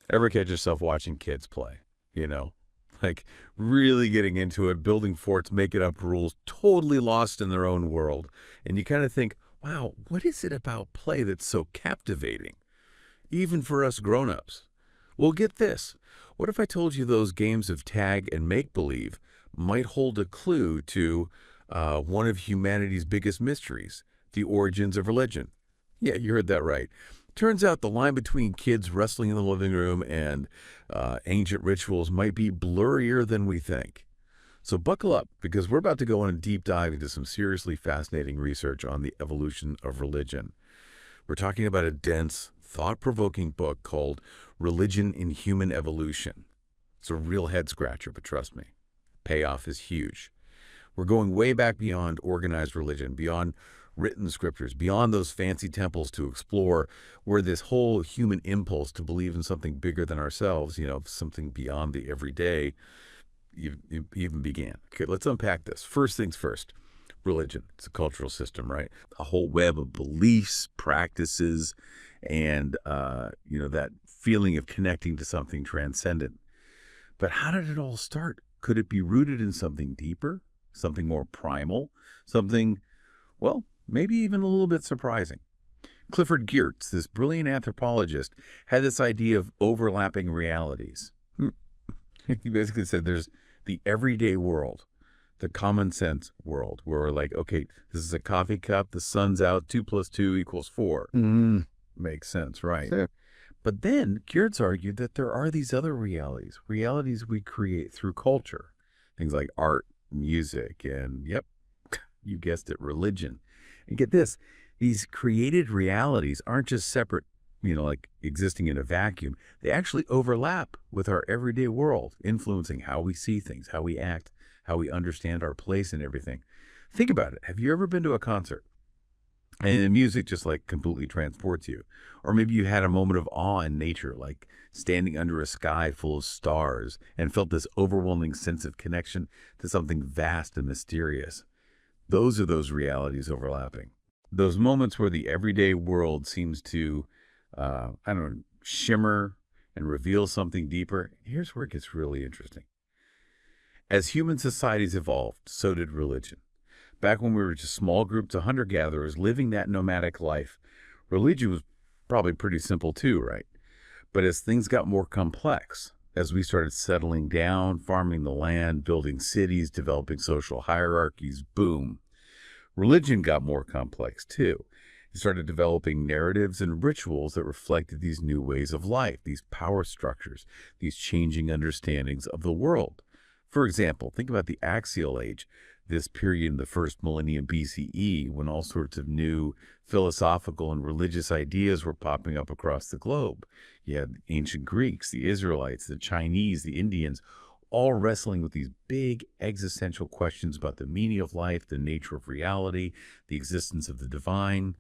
Ever catch yourself watching kids play, you know? Like, really getting into it, building forts, making up rules, totally lost in their own world. And you kind of think, wow, what is it about play that's so captivating, even for us grown-ups? Well, get this. What if I told you those games of tag and make-believe might hold a clue to one of humanity's biggest mysteries, the origins of religion? Yeah, you heard that right. Turns out the line between kids wrestling in the living room and ancient rituals might be blurrier than we think. So buckle up, because we're about to go on a deep dive into some seriously fascinating research on the evolution of religion. We're talking about a dense, thought-provoking book called Religion in Human Evolution. It's a real head-scratcher, but trust me, payoff is huge. We're going way back beyond organized religion, beyond written scriptures, beyond those fancy temples to explore where this whole human impulse to believe in something bigger than ourselves, something beyond the everyday, even began. Okay, let's unpack this. First things first, religion. It's a cultural system, right? A whole web of beliefs, practices, and, that feeling of connecting to something transcendent. But how did it all start? Could it be rooted in something deeper, something more primal, something, well, maybe even a little bit surprising? Clifford Geertz, this brilliant anthropologist, had this idea of overlapping realities. He basically said there's the everyday world, the common sense world, where we're like, okay, this is a coffee cup, the sun's out, 2 + 2 = 4. Makes sense, right? Sure. But then Geertz argued that there are these other realities we create through culture, things like art, music, and, yep, you guessed it, religion. And get this, these created realities aren't just separate, like existing in a vacuum. They actually overlap with our everyday world, influencing how we see things, how we act, how we understand our place in everything. Think about it. Have you ever been to a concert and the music just like completely transports you? Or maybe you had a moment of awe in nature, like standing under a sky full of stars and felt this overwhelming sense of connection to something vast and mysterious. Those are those realities overlapping. Those moments where the everyday world seems to, shimmer and reveal something deeper. Here's where it gets really interesting. As human societies evolved, so did religion. Back when we were just small groups of hunter-gatherers living that nomadic life, religion was probably pretty simple too, right? But as things got more complex, as we started settling down, farming the land, building cities, developing social hierarchies, boom, religion got more complex too. It started developing narratives and rituals that reflected these new ways of life, these power structures, these changing understandings of the world. For example, think about the Axial Age, this period in the first millennium BCE, when all sorts of new philosophical and religious ideas were popping up across the globe. You had the ancient Greeks, the Israelites, the Chinese, the Indians, all wrestling with these big existential questions about the meaning of life, the nature of reality, the existence of the divine.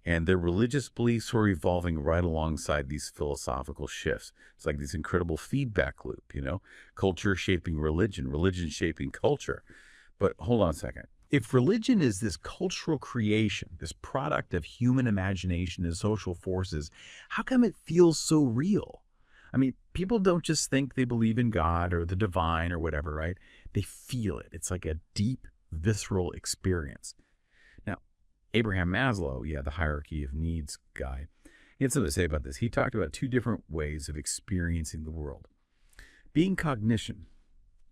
And their religious beliefs were evolving right alongside these philosophical shifts. It's like this incredible feedback loop, culture shaping religion, religion shaping culture. But hold on a second. If religion is this cultural creation, this product of human imagination and social forces, how come it feels so real? I mean, people don't just think they believe in God or the divine or whatever, right? They feel it. It's like a deep, visceral experience. Now, Abraham Maslow, the hierarchy of needs guy, he had something to say about this. He talked about 2 different ways of experiencing the world: being cognition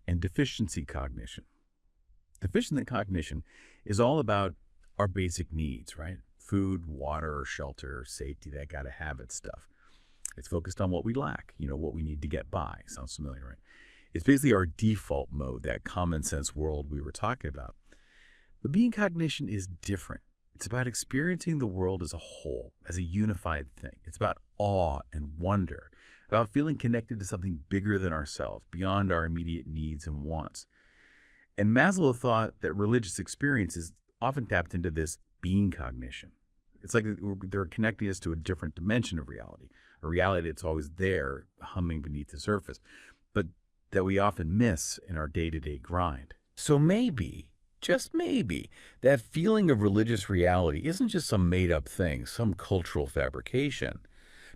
and deficiency cognition. Deficient cognition is all about our basic needs, right? Food, water, shelter, safety, that gotta have it stuff. It's focused on what we lack, what we need to get by. Sounds familiar, right? It's basically our default mode, that common sense world we were talking about. But being cognition is different. It's about experiencing the world as a whole, as a unified thing. It's about awe and wonder, about feeling connected to something bigger than ourselves, beyond our immediate needs and wants. And Maslow thought that religious experiences often tapped into this being cognition. It's like they're connecting us to a different dimension of reality, a reality that's always there, humming beneath the surface, but that we often miss in our day-to-day grind. So maybe, just maybe, that feeling of religious reality isn't just some made-up thing, some cultural fabrication.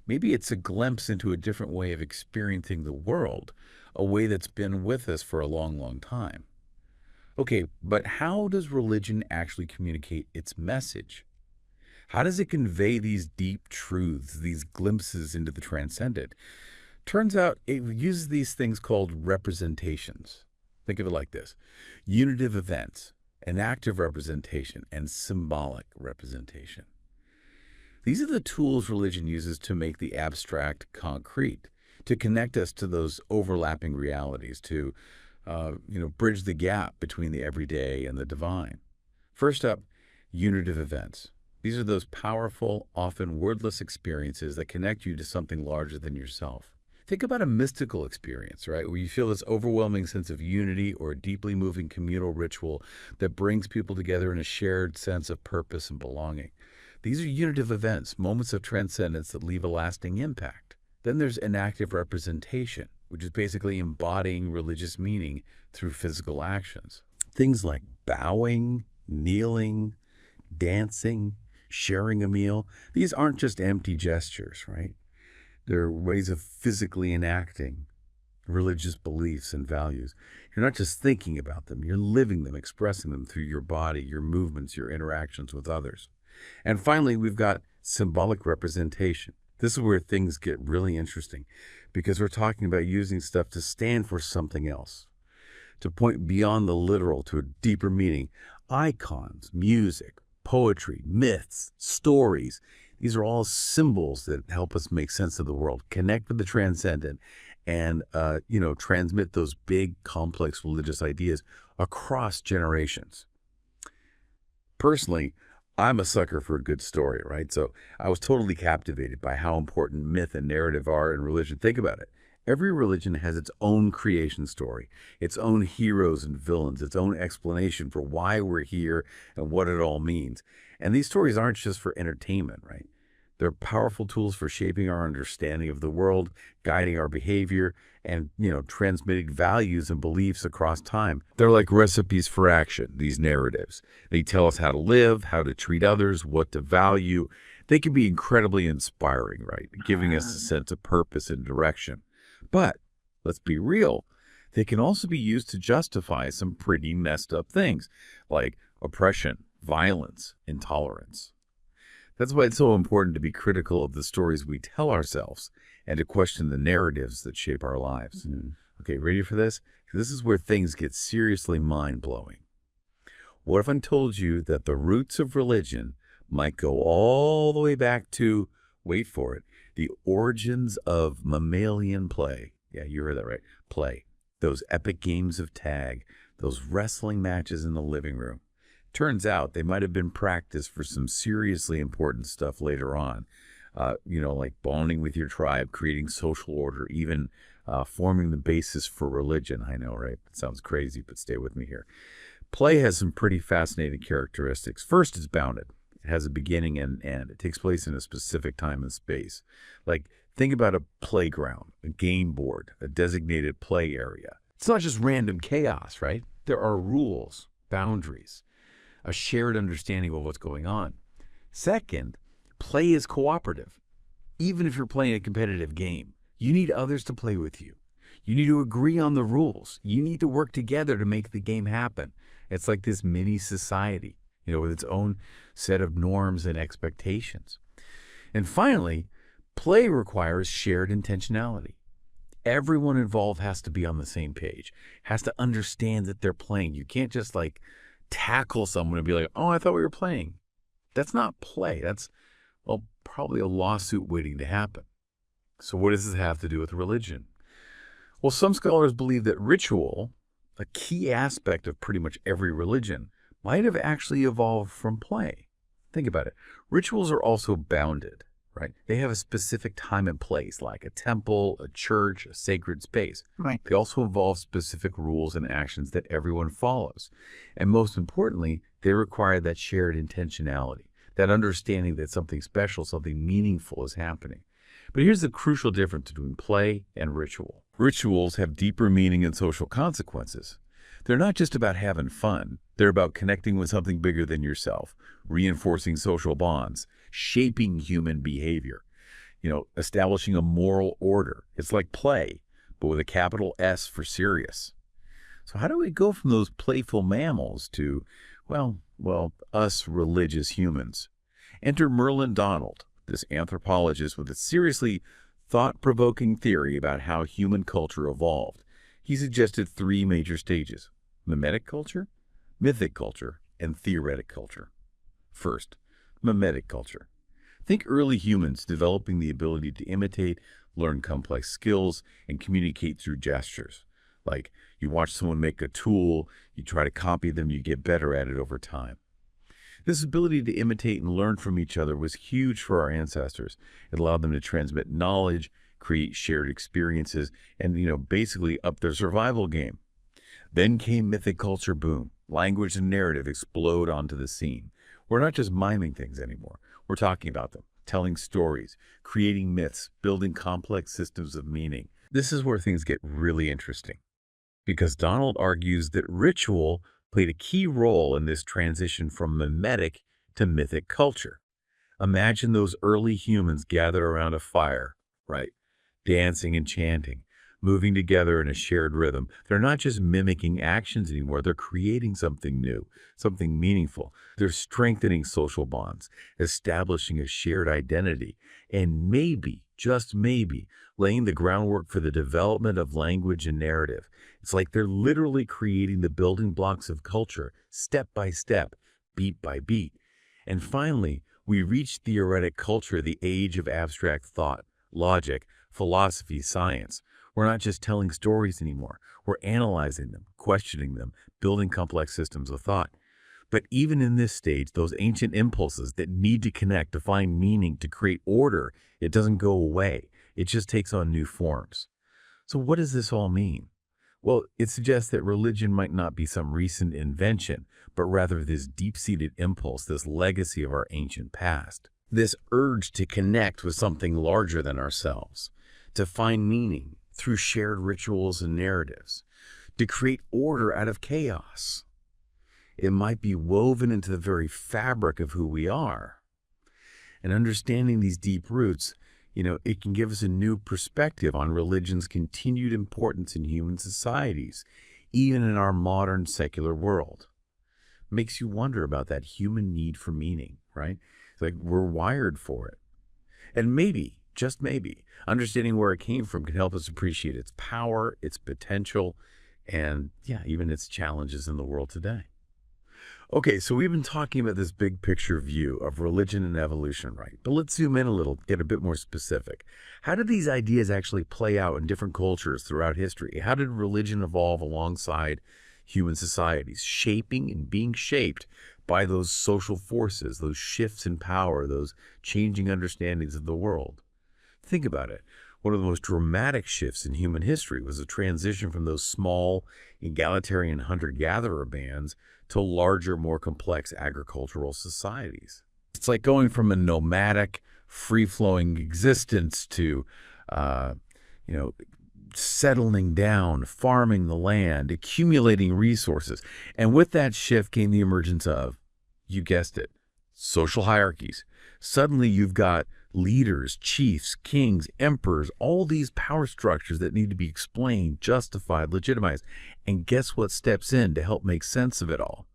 Maybe it's a glimpse into a different way of experiencing the world, a way that's been with us for a long, long time. Okay, but how does religion actually communicate its message? How does it convey these deep truths, these glimpses into the transcendent? Turns out it uses these things called representations. Think of it like this: unitive events, an active representation, and symbolic representation. These are the tools religion uses to make the abstract concrete, to connect us to those overlapping realities, to bridge the gap between the everyday and the divine. First up, unitive events. These are those powerful, often wordless experiences that connect you to something larger than yourself. Think about a mystical experience, right, where you feel this overwhelming sense of unity or a deeply moving communal ritual that brings people together in a shared sense of purpose and belonging. These are unitive events, moments of transcendence that leave a lasting impact. Then there's enactive representation, which is basically embodying religious meaning through physical actions. Things like bowing, kneeling, dancing, sharing a meal. These aren't just empty gestures, right? They're ways of physically enacting religious beliefs and values. You're not just thinking about them, you're living them, expressing them through your body, your movements, your interactions with others. And finally, we've got symbolic representation. This is where things get really interesting because we're talking about using stuff to stand for something else, to point beyond the literal to a deeper meaning. Icons, music, poetry, myths, stories, these are all symbols that help us make sense of the world, connect with the transcendent, and transmit those big, complex religious ideas across generations. Personally, I'm a sucker for a good story, right? So I was totally captivated by how important myth and narrative are in religion. Think about it. Every religion has its own creation story, its own heroes and villains, its own explanation for why we're here and what it all means. And these stories aren't just for entertainment, right? They're powerful tools for shaping our understanding of the world, guiding our behavior, and, transmitting values and beliefs across time. They're like recipes for action, these narratives. They tell us how to live, how to treat others, what to value. They can be incredibly inspiring, right? Giving us a sense of purpose and direction. But let's be real. They can also be used to justify some pretty messed up things like oppression, violence, intolerance. That's why it's so important to be critical of the stories we tell ourselves and to question the narratives that shape our lives. Okay, ready for this? This is where things get seriously mind-blowing. What if I told you that the roots of religion might go all the way back to, wait for it, the origins of mammalian play? Yeah, you heard that right. Play. Those epic games of tag, those wrestling matches in the living room. Turns out they might have been practiced for some seriously important stuff later on, like bonding with your tribe, creating social order, even forming the basis for religion. I know, right? It sounds crazy, but stay with me here. Play has some pretty fascinating characteristics. First, it's bounded. It has a beginning and end. It takes place in a specific time and space. Like, think about a playground, a game board, a designated play area. It's not just random chaos, right? There are rules, boundaries, a shared understanding of what's going on. Second, play is cooperative. Even if you're playing a competitive game, you need others to play with you. You need to agree on the rules. You need to work together to make the game happen. It's like this mini society, with its own set of norms and expectations. And finally, play requires shared intentionality. Everyone involved has to be on the same page, has to understand that they're playing. You can't just tackle someone and be like, oh, I thought we were playing. That's not play. That's, probably a lawsuit waiting to happen. So what does this have to do with religion? Well, some scholars believe that ritual, a key aspect of pretty much every religion, might have actually evolved from play. Think about it. Rituals are also bounded, right? They have a specific time and place, like a temple, a church, a sacred space. Right. They also involve specific rules and actions that everyone follows. And most importantly, they require that shared intentionality, that understanding that something special, something meaningful is happening. But here's the crucial difference between play and ritual. Rituals have deeper meaning and social consequences. They're not just about having fun. They're about connecting with something bigger than yourself, reinforcing social bonds, shaping human behavior. establishing a moral order. It's like play, but with a capital S for serious. So how do we go from those playful mammals to, us religious humans? Enter Merlin Donald, this anthropologist with a seriously thought-provoking theory about how human culture evolved. He suggested three major stages: mimetic culture, mythic culture, and theoretic culture. First, mimetic culture. Think early humans developing the ability to imitate, learn complex skills, and communicate through gestures. Like you watch someone make a tool, you try to copy them, you get better at it over time. This ability to imitate and learn from each other was huge for our ancestors. It allowed them to transmit knowledge, create shared experiences, and, basically up their survival game. Then came mythic culture boom. Language and narrative explode onto the scene. We're not just miming things anymore. We're talking about them, telling stories, creating myths, building complex systems of meaning. This is where things get really interesting, because Donald argues that ritual played a key role in this transition from mimetic to mythic culture. Imagine those early humans gathered around a fire, right? Dancing and chanting, moving together in a shared rhythm. They're not just mimicking actions anymore. They're creating something new, something meaningful. They're strengthening social bonds, establishing a shared identity, and maybe, just maybe, laying the groundwork for the development of language and narrative. It's like they're literally creating the building blocks of culture, step by step, beat by beat. And finally, we reach theoretic culture, the age of abstract thought, logic, philosophy, science. We're not just telling stories anymore. We're analyzing them, questioning them, building complex systems of thought. But even in this stage, those ancient impulses that need to connect, to find meaning, to create order, it doesn't go away. It just takes on new forms. So what does this all mean? Well, it suggests that religion might not be some recent invention, but rather this deep-seated impulse, this legacy of our ancient past. This urge to connect with something larger than ourselves, to find meaning through shared rituals and narratives, to create order out of chaos. It might be woven into the very fabric of who we are. And understanding these deep roots, it can give us a new perspective on religion's continued importance in human societies, even in our modern secular world. Makes you wonder about that human need for meaning, right? It's like we're wired for it. And maybe, just maybe, understanding where it came from can help us appreciate its power, its potential, and even its challenges in the world today. Okay, so we've been talking about this big picture view of religion and evolution, right? But let's zoom in a little, get a bit more specific. How did these ideas actually play out in different cultures throughout history? How did religion evolve alongside human societies, shaping and being shaped by those social forces, those shifts in power, those changing understandings of the world? Think about it. One of the most dramatic shifts in human history was the transition from those small, egalitarian hunter-gatherer bands to larger, more complex agricultural societies. It's like going from a nomadic, free-flowing existence to, settling down, farming the land, accumulating resources. And with that shift came the emergence of, you guessed it, social hierarchies. Suddenly you've got leaders, chiefs, kings, emperors, all these power structures that need to be explained, justified, legitimized. And guess what steps in to help make sense of it all?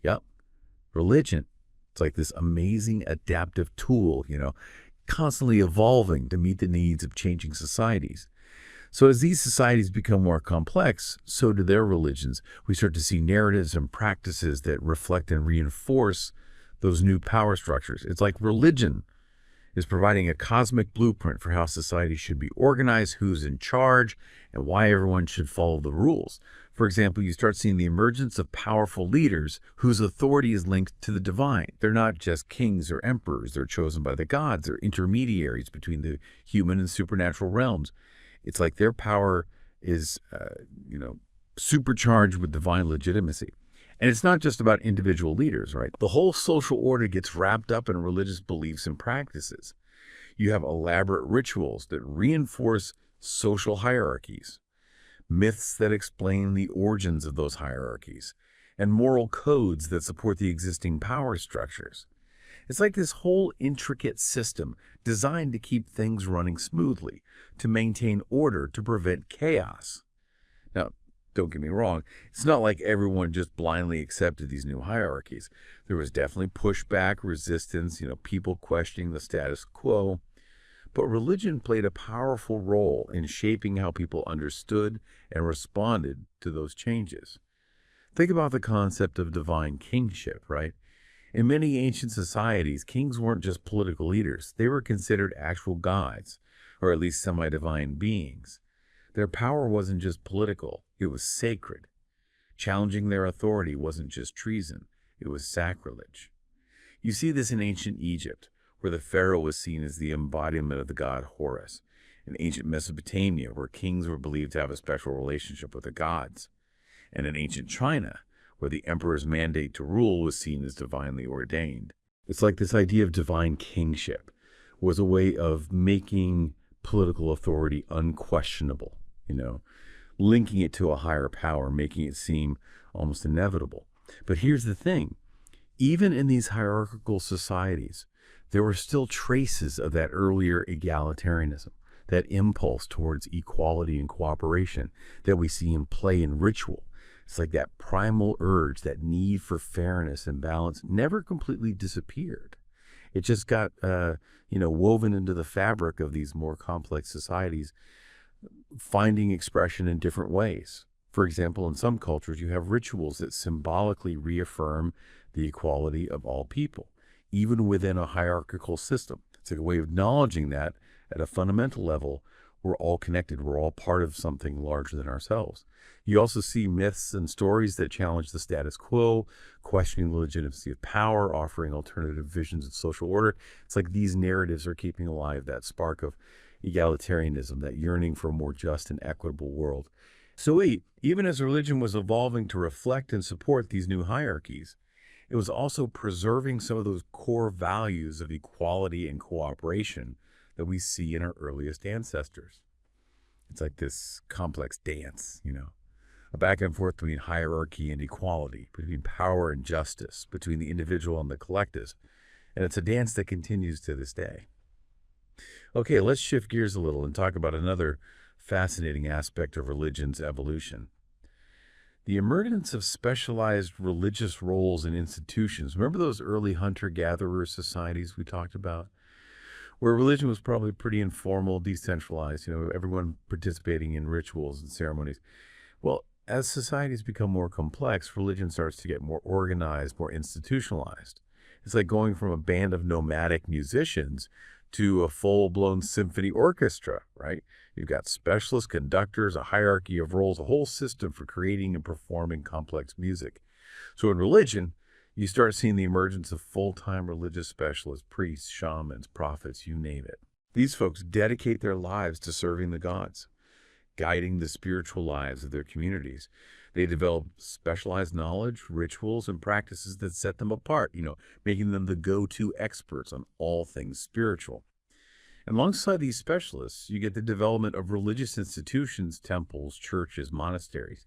Yep, religion. It's like this amazing adaptive tool, constantly evolving to meet the needs of changing societies. So as these societies become more complex, so do their religions. We start to see narratives and practices that reflect and reinforce those new power structures. It's like religion is providing a cosmic blueprint for how society should be organized, who's in charge, and why everyone should follow the rules. For example, you start seeing the emergence of powerful leaders whose authority is linked to the divine. They're not just kings or emperors. They're chosen by the gods. They're intermediaries between the human and supernatural realms. It's like their power is, supercharged with divine legitimacy. And it's not just about individual leaders, right? The whole social order gets wrapped up in religious beliefs and practices. You have elaborate rituals that reinforce social hierarchies, myths that explain the origins of those hierarchies, and moral codes that support the existing power structures. It's like this whole intricate system designed to keep things running smoothly, to maintain order, to prevent chaos. Now, don't get me wrong, it's not like everyone just blindly accepted these new hierarchies. There was definitely pushback, resistance, people questioning the status quo. But religion played a powerful role in shaping how people understood and responded to those changes. Think about the concept of divine kingship, right? In many ancient societies, kings weren't just political leaders. They were considered actual gods, or at least semi-divine beings. Their power wasn't just political, it was sacred. Challenging their authority wasn't just treason, it was sacrilege. You see this in ancient Egypt, where the pharaoh was seen as the embodiment of the god Horus. In ancient Mesopotamia, where kings were believed to have a special relationship with the gods. And in ancient China, where the emperor's mandate to rule was seen as divinely ordained. It's like this idea of divine kingship was a way of making political authority unquestionable, linking it to a higher power, making it seem almost inevitable. But here's the thing. Even in these hierarchical societies, there were still traces of that earlier egalitarianism, that impulse towards equality and cooperation that we see in play and ritual. It's like that primal urge, that need for fairness and balance never completely disappeared. It just got, woven into the fabric of these more complex societies, finding expression in different ways. For example, in some cultures, you have rituals that symbolically reaffirm the equality of all people, even within a hierarchical system. It's like a way of acknowledging that at a fundamental level, we're all connected. We're all part of something larger than ourselves. You also see myths and stories that challenge the status quo, questioning the legitimacy of power, offering alternative visions of social order. It's like these narratives are keeping alive that spark of egalitarianism, that yearning for a more just and equitable world. So even as religion was evolving to reflect and support these new hierarchies, it was also preserving some of those core values of equality and cooperation that we see in our earliest ancestors. It's like this complex dance, a back and forth between hierarchy and equality, between power and justice, between the individual and the collective. And it's a dance that continues to this day. Okay, let's shift gears a little and talk about another fascinating aspect of religion's evolution. The emergence of specialized religious roles and institutions. Remember those early hunter-gatherer societies we talked about? Where religion was probably pretty informal, decentralized, everyone participating in rituals and ceremonies. Well, as societies become more complex, religion starts to get more organized, more institutionalized. It's like going from a band of nomadic musicians to a full-blown symphony orchestra, right? You've got specialist conductors, a hierarchy of roles, a whole system for creating and performing complex music. So in religion, you start seeing the emergence of full-time religious specialists, priests, shamans, prophets, you name it. These folks dedicate their lives to serving the gods, guiding the spiritual lives of their communities. They develop specialized knowledge, rituals, and practices that set them apart, making them the go-to experts on all things spiritual. And alongside these specialists, you get the development of religious institutions, temples, churches, monasteries.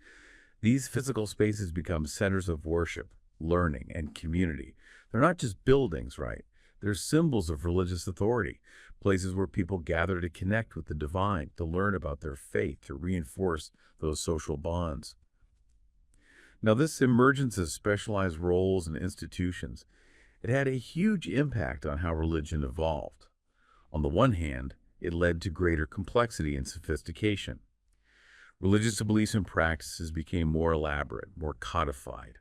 These physical spaces become centers of worship, learning, and community. They're not just buildings, right? They're symbols of religious authority, places where people gather to connect with the divine, to learn about their faith, to reinforce those social bonds. Now, this emergence of specialized roles and institutions, it had a huge impact on how religion evolved. On the one hand, it led to greater complexity and sophistication. Religious beliefs and practices became more elaborate, more codified,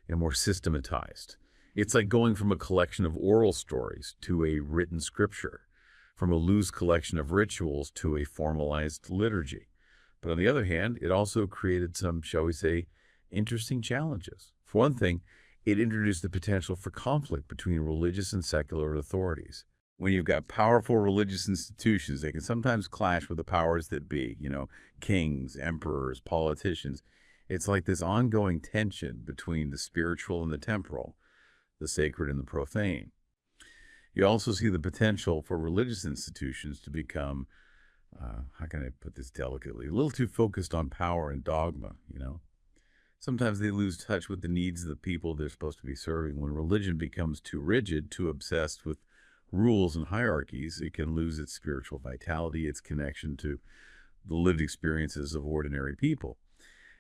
and more systematized. It's like going from a collection of oral stories to a written scripture, from a loose collection of rituals to a formalized liturgy. But on the other hand, it also created some, shall we say, interesting challenges. For one thing, it introduced the potential for conflict between religious and secular authorities. When you've got powerful religious institutions, they can sometimes clash with the powers that be, kings, emperors, politicians. It's like this ongoing tension between the spiritual and the temporal, the sacred and the profane. You also see the potential for religious institutions to become, how can I put this delicately, a little too focused on power and dogma, Sometimes they lose touch with the needs of the people they're supposed to be serving. When religion becomes too rigid, too obsessed with rules and hierarchies, it can lose its spiritual vitality, its connection to the lived experiences of ordinary people.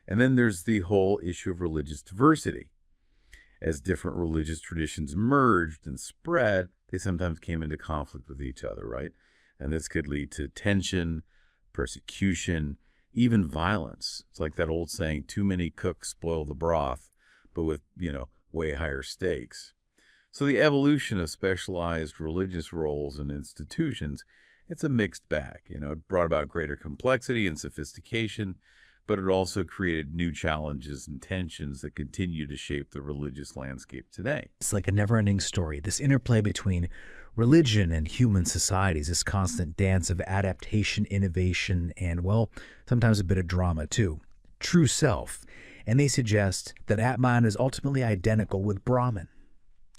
And then there's the whole issue of religious diversity. As different religious traditions merged and spread, they sometimes came into conflict with each other, right? And this could lead to tension, persecution, even violence. It's like that old saying, too many cooks spoil the broth, but with, way higher stakes. So the evolution of specialized religious roles and institutions, it's a mixed bag. It brought about greater complexity and sophistication, but it also created new challenges and tensions that continue to shape the religious landscape today. It's like a never-ending story, this interplay between religion and human societies, this constant dance of adaptation, innovation, and, well, sometimes a bit of drama too. True self. And they suggest that Atman is ultimately identical with Brahman.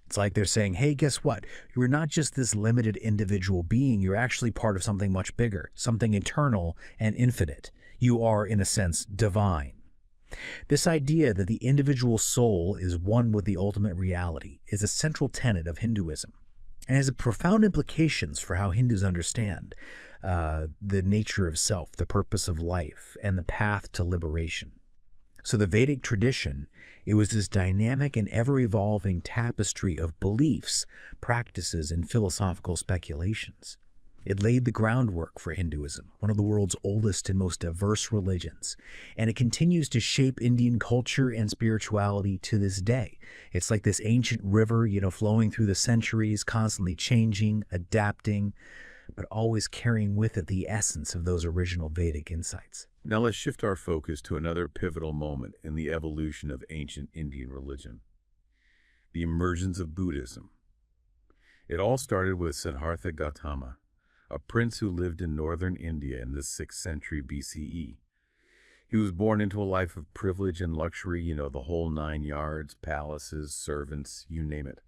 It's like they're saying, hey, guess what? You're not just this limited individual being. You're actually part of something much bigger, something eternal and infinite. You are, in a sense, divine. This idea that the individual soul is one with the ultimate reality is a central tenet of Hinduism and has profound implications for how Hindus understand the nature of self, the purpose of life, and the path to liberation. So the Vedic tradition, it was this dynamic and ever-evolving tapestry of beliefs, practices, and philosophical speculations. It laid the groundwork for Hinduism, one of the world's oldest and most diverse religions, and it continues to shape Indian culture and spirituality to this day. It's like this ancient river, flowing through the centuries, constantly changing, adapting, but always carrying with it the essence of those original Vedic insights. Now let's shift our focus to another pivotal moment in the evolution of ancient Indian religion, the emergence of Buddhism. It all started with Siddhartha Gautama, a prince who lived in northern India in the 6th century BCE. He was born into a life of privilege and luxury, the whole 9 yards, palaces, servants, you name it.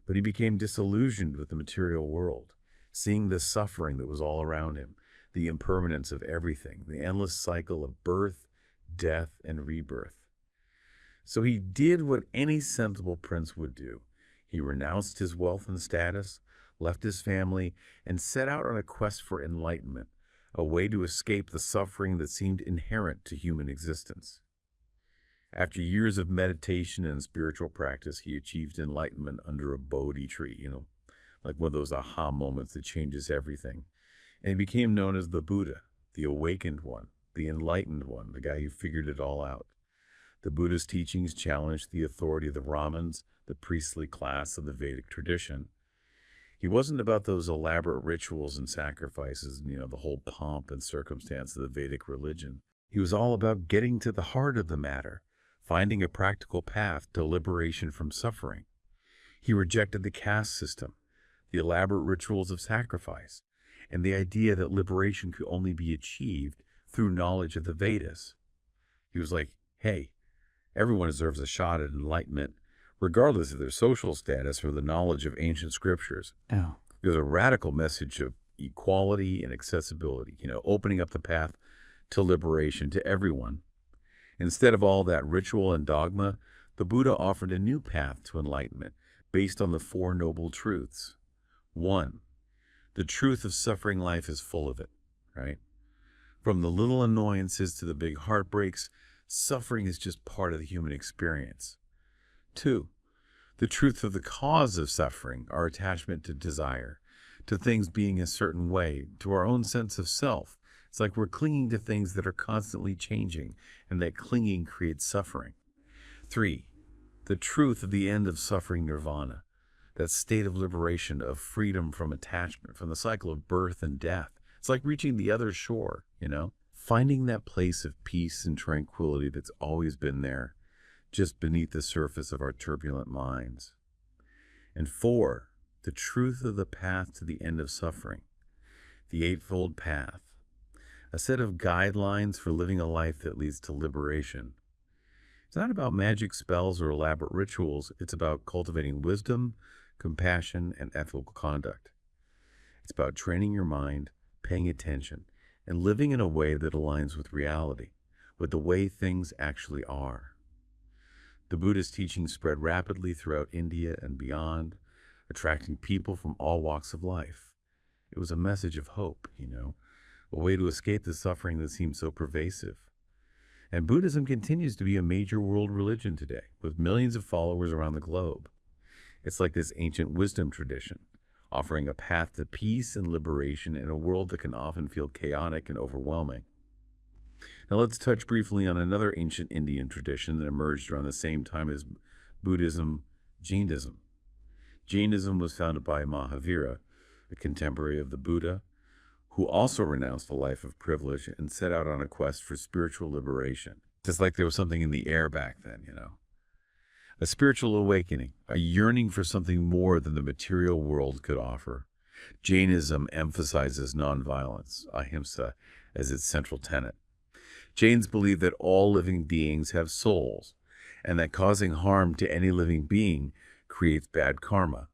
But he became disillusioned with the material world, seeing the suffering that was all around him, the impermanence of everything, the endless cycle of birth, death, and rebirth. So he did what any sensible prince would do. He renounced his wealth and status, left his family, and set out on a quest for enlightenment, a way to escape the suffering that seemed inherent to human existence. After years of meditation and spiritual practice, he achieved enlightenment under a Bodhi tree, like one of those aha moments that changes everything. And he became known as the Buddha, the awakened one, the enlightened one, the guy who figured it all out. The Buddha's teachings challenged the authority of the Brahmins, the priestly class of the Vedic tradition. He wasn't about those elaborate rituals and sacrifices, the whole pomp and circumstance of the Vedic religion. He was all about getting to the heart of the matter, finding a practical path to liberation from suffering. He rejected the caste system, the elaborate rituals of sacrifice, and the idea that liberation could only be achieved through knowledge of the Vedas. He was like, hey, everyone deserves a shot at enlightenment, regardless of their social status or the knowledge of ancient scriptures. Oh. It was a radical message of equality and accessibility, opening up the path to liberation to everyone. Instead of all that ritual and dogma, the Buddha offered a new path to enlightenment based on the 4 noble truths. 1, the truth of suffering life is full of it, right? From the little annoyances to the big heartbreaks, suffering is just part of the human experience. 2, the truth of the cause of suffering, our attachment to desire, to things being a certain way, to our own sense of self. It's like we're clinging to things that are constantly changing, and that clinging creates suffering. 3, the truth of the end of suffering nirvana, that state of liberation, of freedom from attachment, from the cycle of birth and death. It's like reaching the other shore, finding that place of peace and tranquility that's always been there, just beneath the surface of our turbulent minds. And 4, the truth of the path to the end of suffering, the Eightfold Path, a set of guidelines for living a life that leads to liberation. It's not about magic spells or elaborate rituals. It's about cultivating wisdom, compassion, and ethical conduct. It's about training your mind, paying attention, and living in a way that aligns with reality, with the way things actually are. The Buddhist teachings spread rapidly throughout India and beyond, attracting people from all walks of life. It was a message of hope, a way to escape the suffering that seemed so pervasive. And Buddhism continues to be a major world religion today, with millions of followers around the globe. It's like this ancient wisdom tradition, offering a path to peace and liberation in a world that can often feel chaotic and overwhelming. Now let's touch briefly on another ancient Indian tradition that emerged around the same time as Buddhism, Jainism. Jainism was founded by Mahavira, a contemporary of the Buddha, who also renounced a life of privilege and set out on a quest for spiritual liberation. Just like there was something in the air back then. A spiritual awakening, a yearning for something more than the material world could offer. Jainism emphasizes nonviolence, ahimsa, as its central tenet. Jains believe that all living beings have souls, and that causing harm to any living being creates bad karma.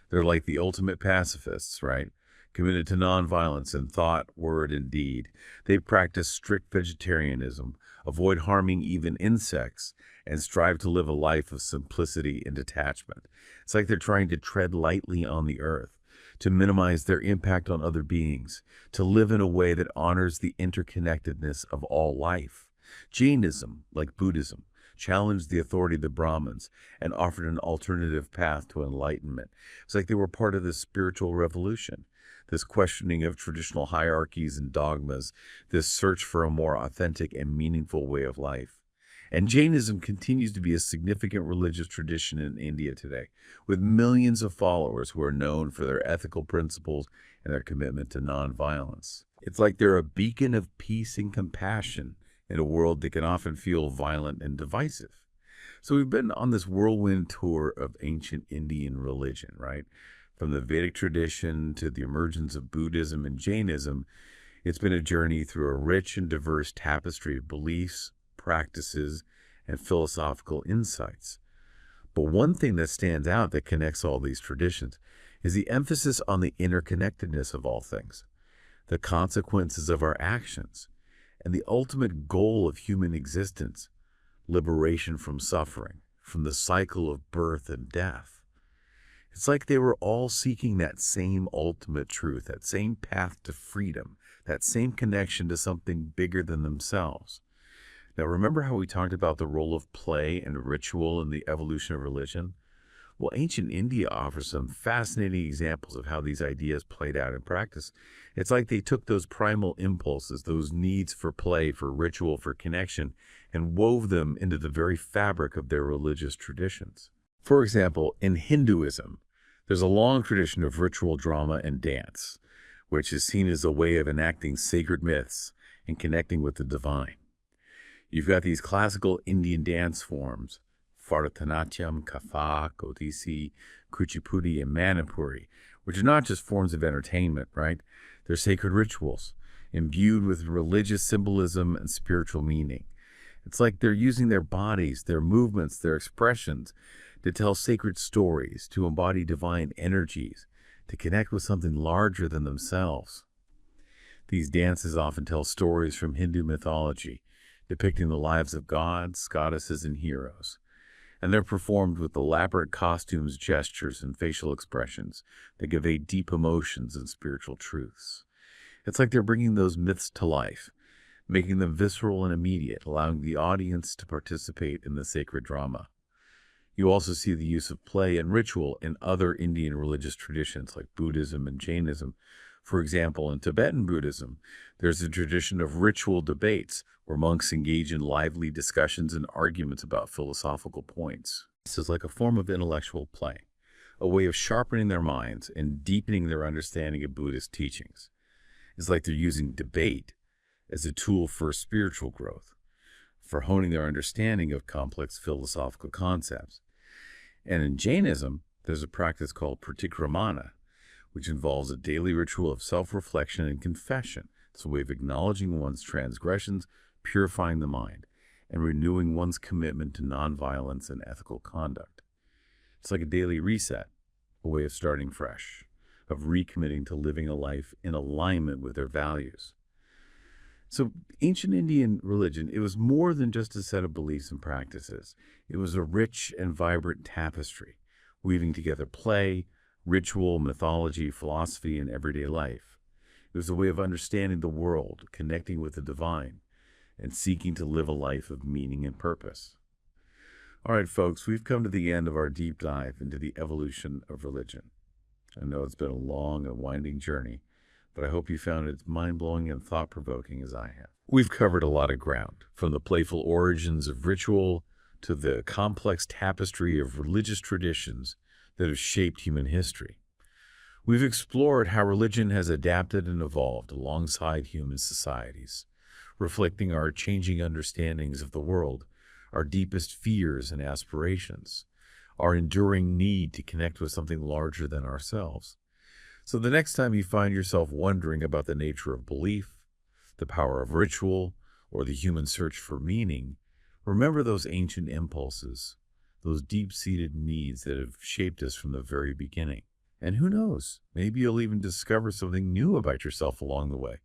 They're like the ultimate pacifists, right? Committed to nonviolence in thought, word, and deed. They practice strict vegetarianism, avoid harming even insects, and strive to live a life of simplicity and detachment. It's like they're trying to tread lightly on the earth, to minimize their impact on other beings, to live in a way that honors the interconnectedness of all life. Jainism, like Buddhism, challenged the authority of the Brahmins and offered an alternative path to enlightenment. It's like they were part of this spiritual revolution, this questioning of traditional hierarchies and dogmas, this search for a more authentic and meaningful way of life. And Jainism continues to be a significant religious tradition in India today, with millions of followers who are known for their ethical principles and their commitment to nonviolence. It's like they're a beacon of peace and compassion in a world that can often feel violent and divisive. So we've been on this whirlwind tour of ancient Indian religion, right? From the Vedic tradition to the emergence of Buddhism and Jainism, it's been a journey through a rich and diverse tapestry of beliefs, practices, and philosophical insights. But one thing that stands out that connects all these traditions is the emphasis on the interconnectedness of all things, the consequences of our actions, and the ultimate goal of human existence, liberation from suffering, from the cycle of birth and death. It's like they were all seeking that same ultimate truth, that same path to freedom, that same connection to something bigger than themselves. Now, remember how we talked about the role of play and ritual in the evolution of religion? Well, ancient India offers some fascinating examples of how these ideas played out in practice. It's like they took those primal impulses, those needs for play, for ritual, for connection, and wove them into the very fabric of their religious traditions. For example, in Hinduism, there's a long tradition of ritual drama and dance, which is seen as a way of enacting sacred myths and connecting with the divine. You've got these classical Indian dance forms, Bharatanatyam, Kathak, Odissi, Kuchipudi, and Manipuri, which are not just forms of entertainment, right? They're sacred rituals, imbued with religious symbolism and spiritual meaning. It's like they're using their bodies, their movements, their expressions to tell sacred stories, to embody divine energies, to connect with something larger than themselves. These dances often tell stories from Hindu mythology, depicting the lives of gods, goddesses, and heroes. And they're performed with elaborate costumes, gestures, and facial expressions that convey deep emotions and spiritual truths. It's like they're bringing those myths to life, making them visceral and immediate, allowing the audience to participate in the sacred drama. You also see the use of play and ritual in other Indian religious traditions like Buddhism and Jainism. For example, in Tibetan Buddhism, there's a tradition of ritual debates where monks engage in lively discussions and arguments about philosophical points. This is like a form of intellectual play, a way of sharpening their minds and deepening their understanding of Buddhist teachings. It's like they're using debate as a tool for spiritual growth, for honing their understanding of complex philosophical concepts. And in Jainism, there's a practice called pratikramana, which involves a daily ritual of self-reflection and confession. It's a way of acknowledging one's transgressions, purifying the mind, and renewing one's commitment to nonviolence and ethical conduct. It's like a daily reset, a way of starting fresh, of recommitting to living a life in alignment with their values. So, ancient Indian religion, it was more than just a set of beliefs and practices. It was a rich and vibrant tapestry, weaving together play, ritual, mythology, philosophy, and everyday life. It was a way of understanding the world, connecting with the divine, and seeking to live a life of meaning and purpose. All right, folks, we've come to the end of our deep dive into the evolution of religion. I know it's been a long and winding journey, but I hope you found it as mind-blowing and thought-provoking as I have. We've covered a lot of ground, from the playful origins of ritual to the complex tapestry of religious traditions that have shaped human history. We've explored how religion has adapted and evolved alongside human societies, reflecting our changing understandings of the world, our deepest fears and aspirations, our enduring need to connect with something larger than ourselves. So the next time you find yourself wondering about the nature of belief, the power of ritual, or the human search for meaning, remember those ancient impulses, those deep-seated needs that have shaped us from the very beginning. And who knows, maybe you'll even discover something new about yourself along the way.